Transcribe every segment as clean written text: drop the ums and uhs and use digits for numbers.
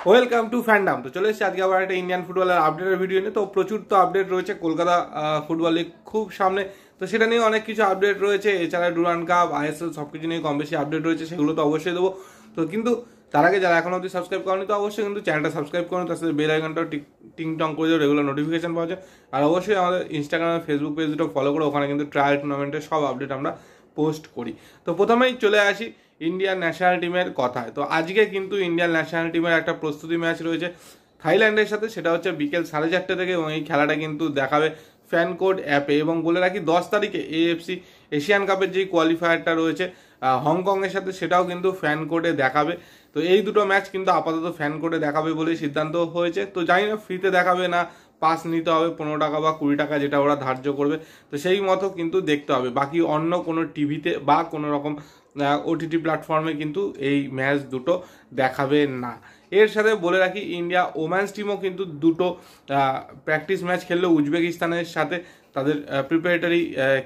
Welcome to fandom. তো চলে এসেছি আজকে আবার একটা ইন্ডিয়ান ফুটবলের আপডেটের ভিডিও নিয়ে। তো প্রচুর তো আপডেট রয়েছে, কলকাতা ফুটবল লিগ খুব সামনে, তো সেটা নিয়ে অনেক কিছু আপডেট রয়েছে। এছাড়া ডুরান্ড কাপ, আইএসএল সব কিছু নিয়ে কম বেশি আপডেট রয়েছে, সেগুলো তো অবশ্যই দেবো। তো কিন্তু তার আগে যারা এখন অবধি সাবস্ক্রাইব করেনি তো অবশ্যই কিন্তু চ্যানেলটা সাবস্ক্রাইব করুন, তার সাথে বেল আইকনটাও টিং টং করে দেবো, রেগুলার নোটিফিকেশন পাওয়া যায়। আর অবশ্যই আমাদের ইনস্টাগ্রাম ফেসবুক পেজ দুটো ফলো করে, ওখানে কিন্তু ট্রায়াল টুর্নামেন্টের সব আপডেট আমরা পোস্ট করি। তো প্রথমেই চলে আসি ইন্ডিয়ান ন্যাশনাল টিমের কথায়। তো আজকে কিন্তু ইন্ডিয়ান ন্যাশনাল টিমের একটা প্রস্তুতি ম্যাচ রয়েছে থাইল্যান্ডের সাথে, সেটা হচ্ছে বিকেল 4:30 থেকে, এবং এই খেলাটা কিন্তু দেখাবে ফ্যান কোড অ্যাপে। এবং বলে রাখি 10 তারিখে এএফসি এশিয়ান কাপের যে কোয়ালিফায়ারটা রয়েছে হংকংয়ের সাথে, সেটাও কিন্তু ফ্যান কোডে দেখাবে। তো এই দুটো ম্যাচ কিন্তু আপাতত ফ্যান কোডে দেখাবে বলেই সিদ্ধান্ত হয়েছে। তো জানি না ফ্রিতে দেখাবে না পাস নিতে হবে 15 টাকা বা 20 টাকা, যেটা ওরা ধার্য করবে। তো সেই মতো কিন্তু দেখতে হবে, বাকি অন্য কোনো টিভিতে বা কোনো রকম ওটিটি প্ল্যাটফর্মে কিন্তু এই ম্যাচ দুটো দেখাবে না। এর সাথে বলে রাখি ইন্ডিয়া ওমেন্স টিমও কিন্তু দুটো প্র্যাকটিস ম্যাচ খেললো উজবেকিস্তানের সাথে, তাদের প্রিপারেটরি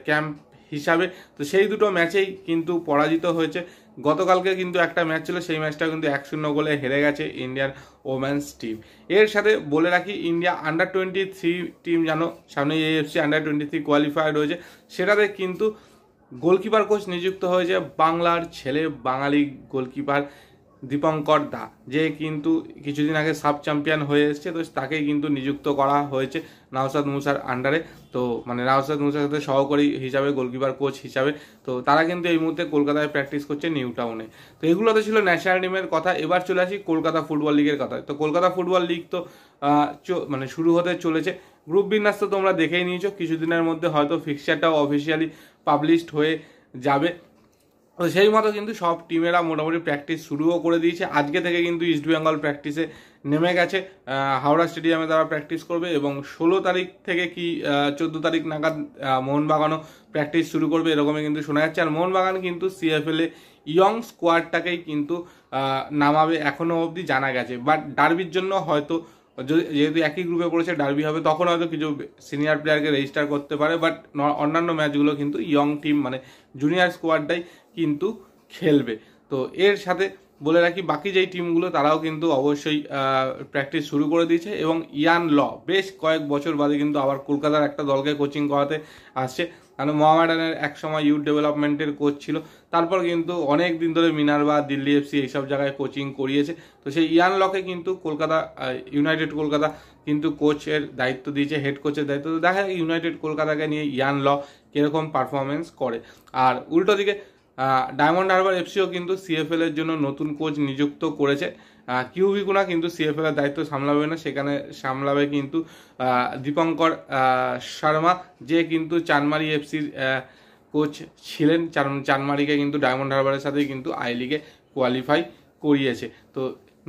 ক্যাম্প হিসাবে। তো সেই দুটো ম্যাচেই কিন্তু পরাজিত হয়েছে। গতকালকে কিন্তু একটা ম্যাচ ছিল, সেই ম্যাচটা কিন্তু 1-0 গোলে হেরে গেছে ইন্ডিয়ান ওমেন্স টিম। এর সাথে বলে রাখি ইন্ডিয়া আন্ডার-23 টিম জানো, সামনে এএফসি আন্ডার-23 কোয়ালিফায়ার রয়েছে, সেটাতে কিন্তু গোলকিপার কোচ নিযুক্ত হয়েছে বাংলার ছেলে, বাঙালি গোলকিপার দীপঙ্কর দা, যে কিন্তু কিছুদিন আগে সাব চ্যাম্পিয়ন হয়ে এসছে। তো তাকেই কিন্তু নিযুক্ত করা হয়েছে নওশাদ মুসার আন্ডারে। তো মানে নওশাদ মুসার সাথে সহকারী হিসাবে, গোলকিপার কোচ হিসাবে। তো তারা কিন্তু এই মুহূর্তে কলকাতায় প্র্যাকটিস করছে নিউ টাউনে। তো এগুলো তো ছিল ন্যাশনাল টিমের কথা। এবার চলে আসি কলকাতা ফুটবল লিগের কথায়। তো কলকাতা ফুটবল লিগ তো মানে শুরু হতে চলেছে। গ্রুপ বিন্যাস তো তোমরা দেখেই নিয়েছো, কিছুদিনের মধ্যে হয়তো ফিক্সচারটাও অফিসিয়ালি পাবলিশড হয়ে যাবে। তো সেই মতো কিন্তু সব টিমেরা মোটামুটি প্র্যাকটিস শুরুও করে দিয়েছে। আজকে থেকে কিন্তু ইস্ট বেঙ্গল প্র্যাকটিসে নেমে গেছে, হাওড়া স্টেডিয়ামে তারা প্র্যাকটিস করবে। এবং 16 তারিখ থেকে কি 14 তারিখ নাগাদ মোহনবাগানও প্র্যাকটিস শুরু করবে, এরকমই কিন্তু শোনা যাচ্ছে। আর মোহনবাগান কিন্তু সিএফএল এ ইয়ং স্কোয়াডটাকেই কিন্তু নামাবে এখনও অবধি জানা গেছে। বাট ডার্বির জন্য হয়তো, যেহেতু একই গ্রুপে পড়েছে, ডার্বি হবে, তখন হয়তো কিছু সিনিয়র প্লেয়ারকে রেজিস্টার করতে পারে। বাট অন্যান্য ম্যাচগুলো কিন্তু ইয়ং টিম মানে জুনিয়র স্কোয়াডটাই কিন্তু খেলবে। তো এর সাথে বলে রাখি বাকি যেই টিমগুলো তারাও কিন্তু অবশ্যই প্র্যাকটিস শুরু করে দিয়েছে। এবং ইয়ান ল বেশ কয়েক বছর বাদে কিন্তু আবার কলকাতার একটা দলকে কোচিং করাতে আসছে। কারণ মোহামেডানের এক সময় ইউথ ডেভেলপমেন্টের কোচ ছিল, তারপর কিন্তু অনেক দিন ধরে মিনারবা, দিল্লি এফসি এইসব জায়গায় কোচিং করিয়েছে। তো সেই ইয়ান লকে কিন্তু কলকাতা ইউনাইটেড কলকাতা কিন্তু কোচের দায়িত্ব দিয়েছে, হেড কোচের দায়িত্ব। তো দেখা যায় ইউনাইটেড কলকাতাকে নিয়ে ইয়ান ল কীরকম পারফরমেন্স করে। আর উল্টো দিকে ডায়মন্ড হারবার এফসিও কিন্তু সিএফএল এর জন্য নতুন কোচ নিযুক্ত করেছে। কিউবি গুনা কিন্তু সিএফএল এর দায়িত্ব সামলাবে না, সেখানে সামলাবে কিন্তু দীপঙ্কর শর্মা, যে কিন্তু চানমারি এফসির কোচ ছিলেন। চানমারিকে কিন্তু ডায়মন্ড হারবারের সাথেই কিন্তু আই লিগে কোয়ালিফাই করিয়েছে। তো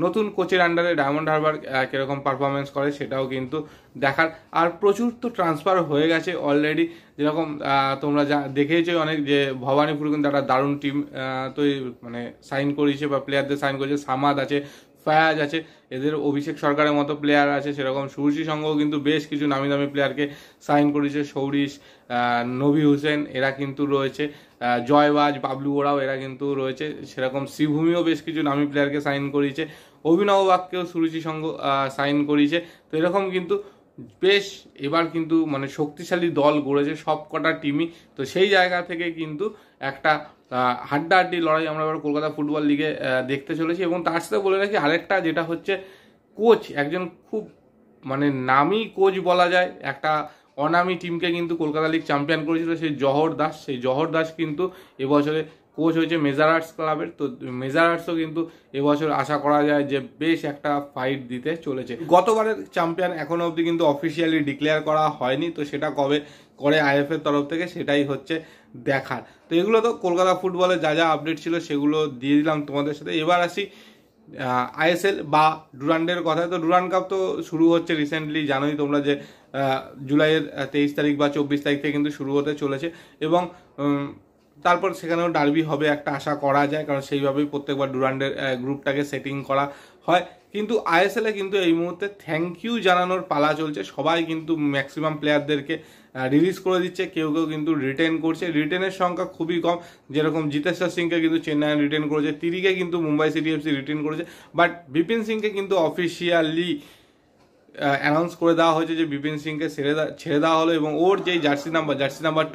নতুন কোচের আন্ডারে ডায়মন্ড হারবার কীরকম পারফরমেন্স করে সেটাও কিন্তু দেখার। আর প্রচুর তো ট্রান্সফার হয়ে গেছে অলরেডি, যেরকম তোমরা দেখেইছো অনেক, যে ভবানীপুর কিন্তু একটা দারুণ টিম তো মানে সাইন করিয়েছে বা প্লেয়ারদের সাইন করেছে। সামাদ আছে, ফায়াজ আছে, এদের অভিষেক সরকারের মতো প্লেয়ার আছে। সেরকম সুরুচি সংঘও কিন্তু বেশ কিছু নামি দামি প্লেয়ারকে সাইন করেছে। সৌরিশ, নবী হোসেন এরা কিন্তু রয়েছে, জয়বাজ, বাবলু ওরাও এরা কিন্তু রয়েছে। সেরকম শ্রীভূমিও বেশ কিছু নামি প্লেয়ারকে সাইন করিয়েছে। অভিনব বাগকেও সুরুচি সংঘ সাইন করিয়েছে। তো এরকম কিন্তু বেশ এবার কিন্তু মানে শক্তিশালী দল গড়েছে সব কটা টিমই। তো সেই জায়গা থেকে কিন্তু একটা হাড্ডাহাড্ডি লড়াই আমরা এবার কলকাতা ফুটবল লিগে দেখতে চলেছি। এবং তার সাথে বলে রাখি আরেকটা, যেটা হচ্ছে কোচ, একজন খুব মানে নামি কোচ বলা যায়, একটা অনামি টিমকে কিন্তু কলকাতা লিগ চ্যাম্পিয়ন করেছিল, সেই জহর দাস। সেই জহর দাস কিন্তু এবছরে কোচ হয়েছে মেজার আর্টস ক্লাবের। তো মেজার আর্টসও কিন্তু এবছর আশা করা যায় যে বেশ একটা ফাইট দিতে চলেছে। গতবারের চ্যাম্পিয়ন এখনো অবধি কিন্তু অফিসিয়ালি ডিক্লেয়ার করা হয়নি, তো সেটা কবে করে আইএফএর তরফ থেকে সেটাই হচ্ছে দেখার। তো এগুলো তো কলকাতা ফুটবলে যা যা আপডেট ছিল সেগুলো দিয়ে দিলাম তোমাদের সাথে। এবার আসি আইএসএল বা ডুরান্ডের কথায়। তো ডুরান্ড কাপ তো শুরু হচ্ছে রিসেন্টলি, জানোই তোমরা যে জুলাইয়ের 23 তারিখ বা 24 তারিখ থেকে কিন্তু শুরু হতে চলেছে। এবং তারপর সেখানেও ডার্বি হবে একটা আশা করা যায়, কারণ সেইভাবেই প্রত্যেকবার ডুরান্ডের গ্রুপটাকে সেটিং করা হয়। কিন্তু আইএসএল এ কিন্তু এই মুহূর্তে থ্যাংক ইউ জানানোর পালা চলছে। সবাই কিন্তু ম্যাক্সিমাম প্লেয়ারদেরকে রিলিজ করে দিচ্ছে, কেউ কেউ কিন্তু রিটেন করছে। রিটেনের সংখ্যা খুবই কম, যেরকম জিতেশ্বর সিংকে কিন্তু চেন্নাই রিটেন করেছে, তিরিকে কিন্তু মুম্বাই সিটি এফসি রিটেন করেছে। বাট বিপিন সিংকে কিন্তু অফিসিয়ালি অ্যানাউন্স করে দেওয়া হয়েছে যে বিপিন সিংকে ছেড়ে দেওয়া হলো, এবং ওর যেই জার্সি নাম্বার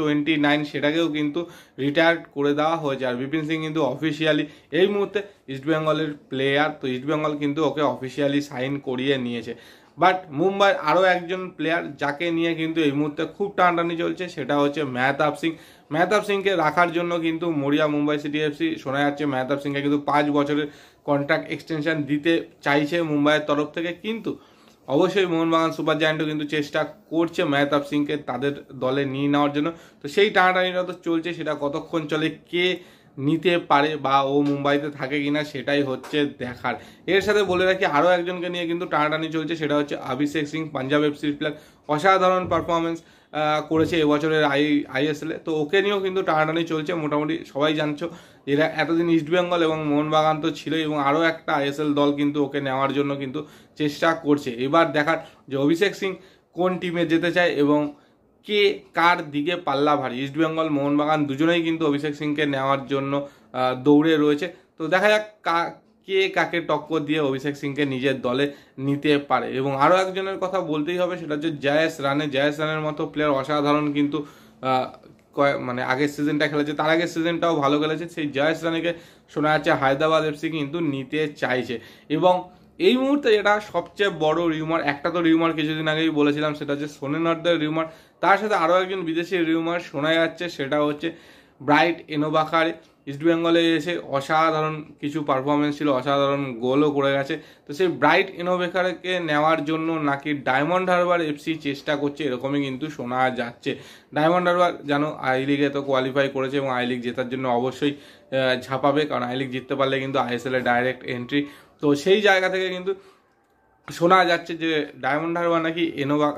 29 সেটাকেও কিন্তু রিটায়ার্ড করে দেওয়া হয়েছে। আর বিপিন সিং কিন্তু অফিসিয়ালি এই মুহূর্তে ইস্টবেঙ্গলের প্লেয়ার, তো ইস্টবেঙ্গল কিন্তু ওকে অফিসিয়ালি সাইন করিয়ে নিয়েছে। বাট মুম্বাইয়ের আরও একজন প্লেয়ার যাকে নিয়ে কিন্তু এই মুহূর্তে খুব টানাটানি চলছে, সেটা হচ্ছে মেহতাব সিং। মেহতাব সিংকে রাখার জন্য কিন্তু মরিয়া মুম্বাই সিটি এফসি, শোনা যাচ্ছে মেহতাব সিংকে কিন্তু 5 বছরের কন্ট্রাক্ট এক্সটেনশন দিতে চাইছে মুম্বাইয়ের তরফ থেকে। কিন্তু অবশ্যই মোহনবাগান সুপার জায়ান্টও কিন্তু চেষ্টা করছে মেহতাব সিংকে তাদের দলে নিয়ে নেওয়ার জন্য। তো সেই টানাটানিটা তো চলছে, সেটা কতক্ষণ চলে, কে নিতে পারে বা ও মুম্বাইতে থাকে কিনা সেটাই হচ্ছে দেখার। এর সাথে বলে রাখি আরও একজনকে নিয়ে কিন্তু টানাটানি চলছে, সেটা হচ্ছে অভিষেক সিং, পাঞ্জাব এফসির প্লেয়ার। অসাধারণ পারফরমেন্স করেছে এবছরের আইএসএল এ, তো ওকে নিয়েও কিন্তু টানাটানি চলছে। মোটামুটি সবাই জানছো এরা এতদিন ইস্টবেঙ্গল এবং মোহনবাগান তো ছিলই, এবং আরও একটা আইএসএল দল কিন্তু ওকে নেওয়ার জন্য কিন্তু চেষ্টা করছে। এবার দেখার যে অভিষেক সিং কোন টিমে যেতে চায় এবং কে কার দিকে পাল্লা ভারী। ইস্টবেঙ্গল মোহনবাগান দুজনেই কিন্তু অভিষেক সিংকে নেওয়ার জন্য দৌড়ে রয়েছে। তো দেখা যাক কে কাকে টক্কর দিয়ে অভিষেক সিংকে নিজের দলে নিতে পারে। এবং আরও একজনের কথা বলতেই হবে, সেটা হচ্ছে জয়েশ রানের মতো প্লেয়ার অসাধারণ কিন্তু মানে আগের সিজনটা খেলেছে, তার আগের সিজনটাও ভালো খেলেছে। সেই জয়েশ রানেকে শোনা যাচ্ছে হায়দ্রাবাদ এফসি কিন্তু নিতে চাইছে। এবং এই মুহূর্তে যেটা সবচেয়ে বড় রিউমার, একটা তো রিউমার কিছুদিন আগেই বলেছিলাম, সেটা হচ্ছে সোনেন নর্দের রিউমার, তার সাথে আরও একজন বিদেশি রিউমার শোনা যাচ্ছে, সেটা হচ্ছে ব্রাইট এনোবাকারে। ইস্টবেঙ্গলে এসে অসাধারণ কিছু পারফরমেন্স ছিল, অসাধারণ গোলও করে গেছে। তো সেই ব্রাইট এনোবাকারকে নেওয়ার জন্য নাকি ডায়মন্ড হারবার এফসি চেষ্টা করছে, এরকমই কিন্তু শোনা যাচ্ছে। ডায়মন্ড হারবার জানো আই লিগে তো কোয়ালিফাই করেছে, এবং আই লিগ জেতার জন্য অবশ্যই ঝাঁপাবে, কারণ আই লিগ জিততে পারলে কিন্তু আইএসএল এ ডাইরেক্ট এন্ট্রি। তো সেই জায়গা থেকে কিন্তু শোনা যাচ্ছে যে ডায়মন্ড হারবার নাকি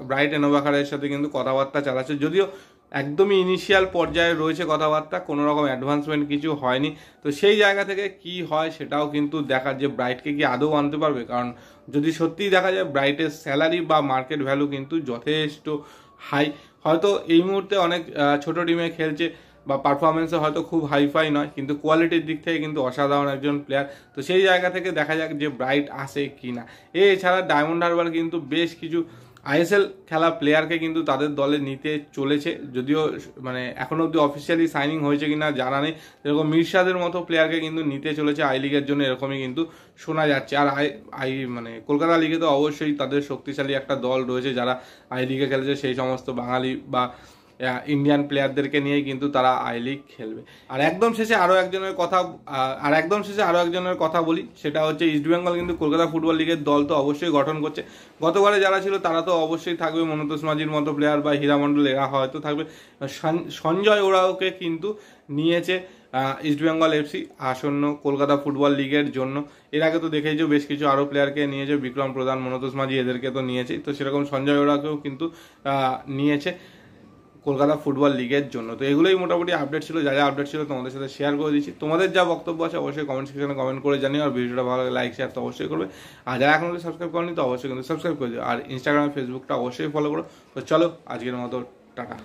ব্রাইট এনোবাকারের সাথে কিন্তু কথাবার্তা চালাচ্ছে, যদিও একদমই ইনিশিয়াল পর্যায়ে রয়েছে কথাবার্তা, কোনো রকম অ্যাডভান্সমেন্ট কিছু হয়নি। তো সেই জায়গা থেকে কি হয় সেটাও কিন্তু দেখার, যে ব্রাইটকে কি আদৌ আনতে পারবে। কারণ যদি সত্যিই দেখা যায় ব্রাইটের স্যালারি বা মার্কেট ভ্যালু কিন্তু যথেষ্ট হাই, হয়তো এই মুহূর্তে অনেক ছোট টিমে খেলছে বা পারফরমেন্সে হয়তো খুব হাইফাই নয়, কিন্তু কোয়ালিটির দিক থেকে কিন্তু অসাধারণ একজন প্লেয়ার। তো সেই জায়গা থেকে দেখা যাক যে ব্রাইট আসে কি না। এছাড়া ডায়মন্ড হারবার কিন্তু বেশ কিছু আইএসএল খেলা প্লেয়ারকে কিন্তু তাদের দলে নিতে চলেছে, যদিও মানে এখনো অব্দি অফিসিয়ালি সাইনিং হয়েছে কিনা জানা নেই। যেরকম মিরশাদের মতো প্লেয়ারকে কিন্তু নিতে চলেছে আই লিগের জন্য, এরকমই কিন্তু শোনা যাচ্ছে। আর মানে কলকাতা লিগে তো অবশ্যই তাদের শক্তিশালী একটা দল রয়েছে যারা আই লিগে খেলেছে, সেই সমস্ত বাঙালি বা ইন্ডিয়ান প্লেয়ারদেরকে নিয়েই কিন্তু তারা আই লিগ খেলবে। আর একদম শেষে আরও একজনের কথা বলি, সেটা হচ্ছে ইস্টবেঙ্গল কিন্তু কলকাতা ফুটবল লিগের দল তো অবশ্যই গঠন করছে। গতবারে যারা ছিল তারা তো অবশ্যই থাকবে, মনোতোষ মাঝির মতো প্লেয়ার বা হীরামণ্ডল এরা হয়তো থাকবে। সঞ্জয় ওরাওকে কিন্তু নিয়েছে ইস্টবেঙ্গল এফসি আসন্ন কলকাতা ফুটবল লিগের জন্য। এর আগে তো দেখেইছো বেশ কিছু আরও প্লেয়ারকে নিয়েছে, বিক্রম প্রধান, মনোতোষ মাঝি, এদেরকে তো নিয়েছেই। তো সেরকম সঞ্জয় ওরাওকেও কিন্তু নিয়েছে কলকাতা ফুটবল লিগের জন্য। তো এগুলোই মোটামুটি আপডেট ছিল, যা আপডেট ছিল তোমাদের সাথে শেয়ার করে দিচ্ছি। তোমাদের যা বক্তব্য আছে অবশ্যই কমেন্ট সেকশনে কমেন্ট করে জানিও। আর ভিডিওটা ভালো লাগে লাইক শেয়ার তো অবশ্যই করবে, আর যারা এখন সাবস্ক্রাইব করেনি তো অবশ্যই কিন্তু সাবস্ক্রাইব করে দিও। আর ইনস্টাগ্রাম ফেসবুকটা অবশ্যই ফলো করো। তো চলো আজকের মতো টাটা।